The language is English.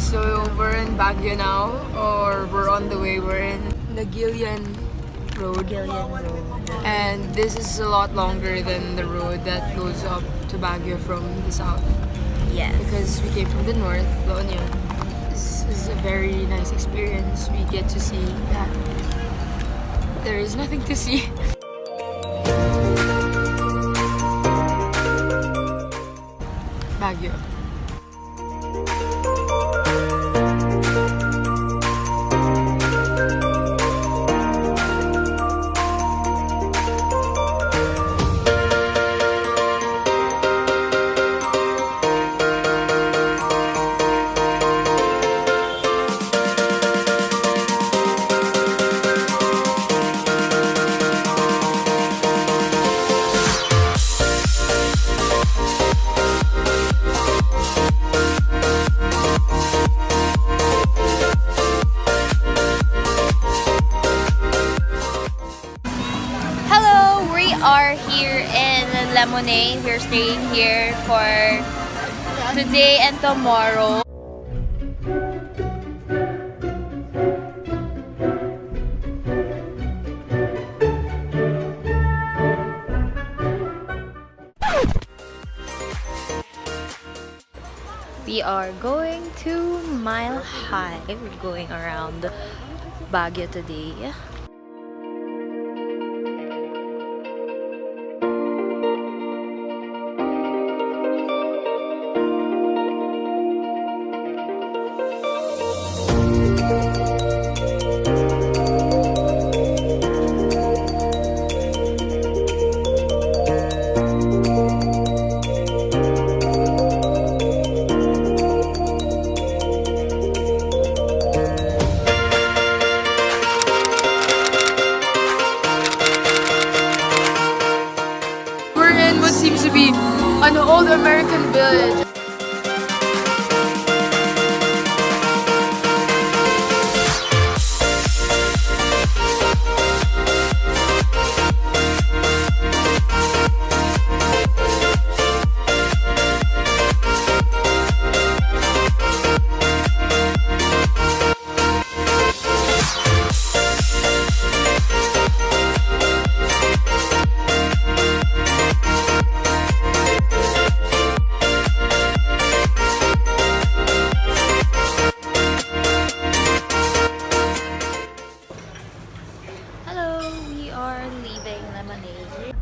So we're in Baguio now, or we're on the way. We're in the Gillian Road. And this is a lot longer than the road that goes up to Baguio from the south. Yes. Because we came from the north, La Union. This is a very nice experience. We get to see that there is nothing to see. Baguio. We are here in Monet. We're staying here for today and tomorrow. We are going to Mile High. We're going around Baguio today. What seems to be an old American village. Hello, we are leaving Lemonade.